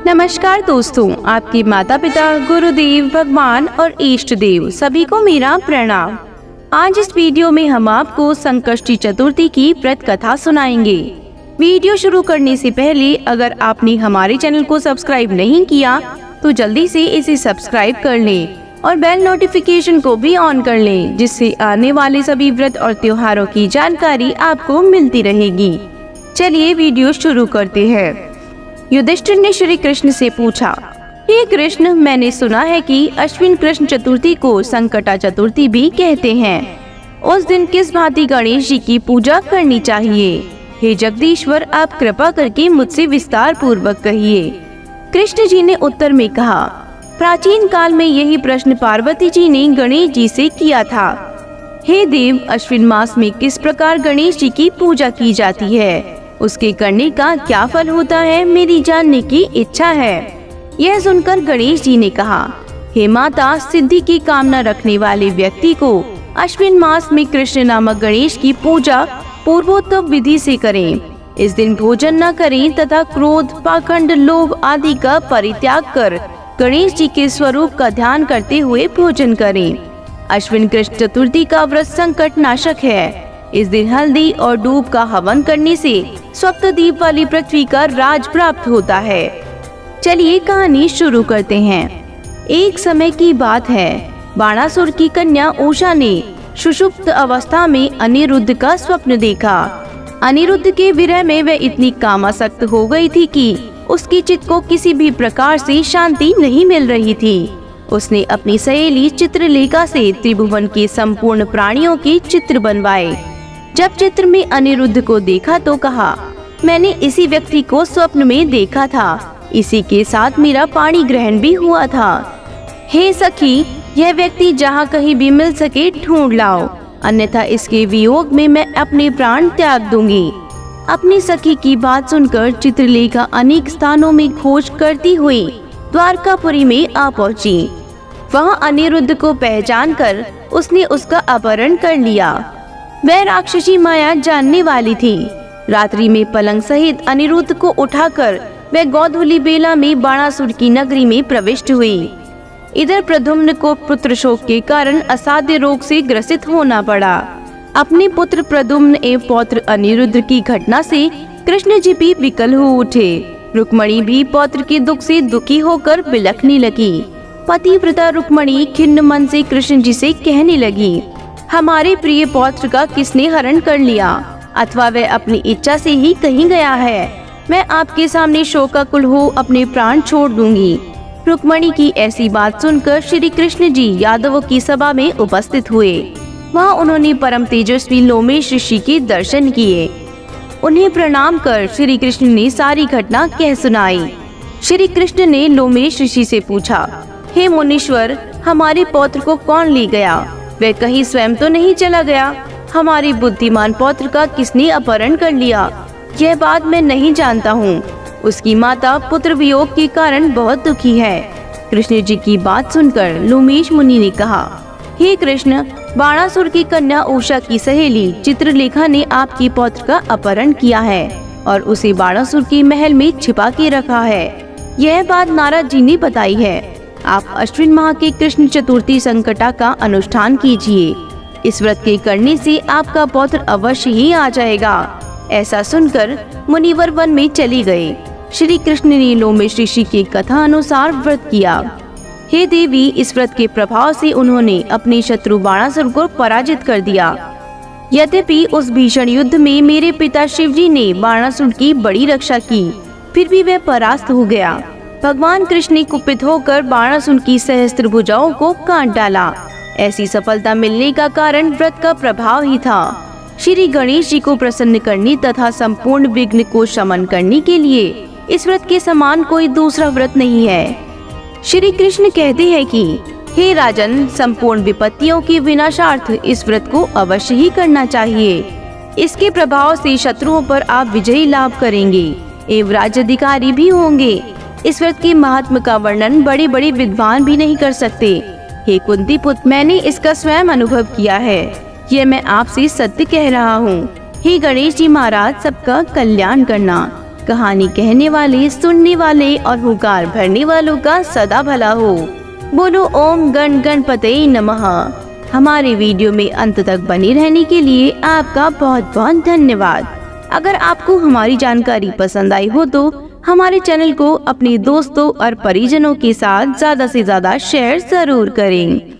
नमस्कार दोस्तों, आपके माता पिता, गुरुदेव, भगवान और इष्ट देव सभी को मेरा प्रणाम। आज इस वीडियो में हम आपको संकष्टी चतुर्थी की व्रत कथा सुनाएंगे। वीडियो शुरू करने से पहले अगर आपने हमारे चैनल को सब्सक्राइब नहीं किया तो जल्दी से इसे सब्सक्राइब कर लें और बेल नोटिफिकेशन को भी ऑन कर लें, जिससे आने वाले सभी व्रत और त्योहारों की जानकारी आपको मिलती रहेगी। चलिए वीडियो शुरू करते हैं। युधिष्ठिर ने श्री कृष्ण से पूछा, हे कृष्ण, मैंने सुना है कि अश्विन कृष्ण चतुर्थी को संकटा चतुर्थी भी कहते हैं। उस दिन किस भांति गणेश जी की पूजा करनी चाहिए? हे जगदीश्वर, आप कृपा करके मुझसे विस्तार पूर्वक कहिए। कृष्ण जी ने उत्तर में कहा, प्राचीन काल में यही प्रश्न पार्वती जी ने गणेश जी से किया था। हे देव, अश्विन मास में किस प्रकार गणेश जी की पूजा की जाती है, उसके करने का क्या फल होता है, मेरी जानने की इच्छा है। यह सुनकर गणेश जी ने कहा, हे माता, सिद्धि की कामना रखने वाले व्यक्ति को अश्विन मास में कृष्ण नामक गणेश की पूजा पूर्वोत्तम विधि से करें। इस दिन भोजन न करें तथा क्रोध, पाखंड, लोभ आदि का परित्याग कर गणेश जी के स्वरूप का ध्यान करते हुए भोजन करें। अश्विन कृष्ण चतुर्थी का व्रत संकट नाशक है। इस दिन हल्दी और दूब का हवन करने से सप्तद्वीप वाली पृथ्वी का राज प्राप्त होता है। चलिए कहानी शुरू करते हैं। एक समय की बात है, बाणासुर की कन्या उषा ने सुषुप्त अवस्था में अनिरुद्ध का स्वप्न देखा। अनिरुद्ध के विरह में वह इतनी कामासक्त हो गई थी कि उसकी चित्त को किसी भी प्रकार से शांति नहीं मिल रही थी। उसने अपनी सहेली चित्रलेखा से त्रिभुवन के संपूर्ण प्राणियों के चित्र बनवाए। जब चित्र में अनिरुद्ध को देखा तो कहा, मैंने इसी व्यक्ति को स्वप्न में देखा था, इसी के साथ मेरा पाणी ग्रहण भी हुआ था। हे सखी, यह व्यक्ति जहाँ कहीं भी मिल सके ढूंढ लाओ, अन्यथा इसके वियोग में मैं अपने प्राण त्याग दूंगी। अपनी सखी की बात सुनकर चित्रलेखा अनेक स्थानों में खोज करती हुई द्वारकापुरी में आ पहुंची। वहां अनिरुद्ध को पहचान कर उसने उसका अपहरण कर लिया। वह राक्षसी माया जानने वाली थी। रात्रि में पलंग सहित अनिरुद्ध को उठाकर वह गोधूली बेला में बाणासुर की नगरी में प्रविष्ट हुई। इधर प्रद्युम्न को पुत्र शोक के कारण असाध्य रोग से ग्रसित होना पड़ा। अपने पुत्र प्रद्युम्न एवं पौत्र अनिरुद्ध की घटना से कृष्ण जी भी विकल हो उठे। रुक्मणी भी पौत्र के दुख से दुखी होकर बिलखने लगी। पतिव्रता रुक्मणी खिन्न मन से कृष्ण जी से कहने लगी, हमारे प्रिय पौत्र का किसने हरण कर लिया, अथवा वह अपनी इच्छा से ही कहीं गया है। मैं आपके सामने शोकाकुल हो अपने प्राण छोड़ दूंगी। रुक्मणी की ऐसी बात सुनकर श्री कृष्ण जी यादवों की सभा में उपस्थित हुए। वहां उन्होंने परम तेजस्वी लोमेश ऋषि के दर्शन किए। उन्हें प्रणाम कर श्री कृष्ण ने सारी घटना कह सुनाई। श्री कृष्ण ने लोमेश ऋषि से पूछा, हे मुनीश्वर, हमारे पौत्र को कौन ले गया? वह कहीं स्वयं तो नहीं चला गया? हमारे बुद्धिमान पौत्र का किसने अपहरण कर लिया? यह बात मैं नहीं जानता हूँ। उसकी माता पुत्र वियोग के कारण बहुत दुखी है। कृष्ण जी की बात सुनकर लोमेश मुनि ने कहा, हे कृष्ण, बाणासुर की कन्या उषा की सहेली चित्रलेखा ने आपकी पौत्र का अपहरण किया है और उसे बाणासुर के महल में छिपा के रखा है। यह बात नारद जी ने बताई है। आप अश्विन माह के कृष्ण चतुर्थी संकटा का अनुष्ठान कीजिए। इस व्रत के करने से आपका पौत्र अवश्य ही आ जाएगा। ऐसा सुनकर मुनिवर वन में चले गए। श्री कृष्ण ने लोमेश ऋषि की कथा अनुसार व्रत किया। हे देवी, इस व्रत के प्रभाव से उन्होंने अपने शत्रु बाणासुर को पराजित कर दिया। यद्यपि उस भीषण युद्ध में मेरे पिता शिवजी ने बाणासुर की बड़ी रक्षा की, फिर भी वह परास्त हो गया। भगवान कृष्ण ने कुपित होकर बाणासुर की सहस्त्र भुजाओं को काट डाला। ऐसी सफलता मिलने का कारण व्रत का प्रभाव ही था। श्री गणेश जी को प्रसन्न करने तथा संपूर्ण विघ्न को शमन करने के लिए इस व्रत के समान कोई दूसरा व्रत नहीं है। श्री कृष्ण कहते हैं कि हे राजन, संपूर्ण विपत्तियों के विनाशार्थ इस व्रत को अवश्य ही करना चाहिए। इसके प्रभाव से शत्रुओं पर आप विजयी लाभ करेंगे एवं राज्याधिकारी भी होंगे। इस व्रत के महात्म का वर्णन बड़े बड़े विद्वान भी नहीं कर सकते। हे कुंती पुत्र, मैंने इसका स्वयं अनुभव किया है। यह मैं आपसे सत्य कह रहा हूँ। हे गणेश जी महाराज, सबका कल्याण करना। कहानी कहने वाले, सुनने वाले और हुकार भरने वालों का सदा भला हो। बोलो ओम गण गणपते नमः। हमारे वीडियो में अंत तक बने रहने के लिए आपका बहुत बहुत धन्यवाद। अगर आपको हमारी जानकारी पसंद आई हो तो हमारे चैनल को अपने दोस्तों और परिजनों के साथ ज्यादा से ज्यादा शेयर जरूर करें।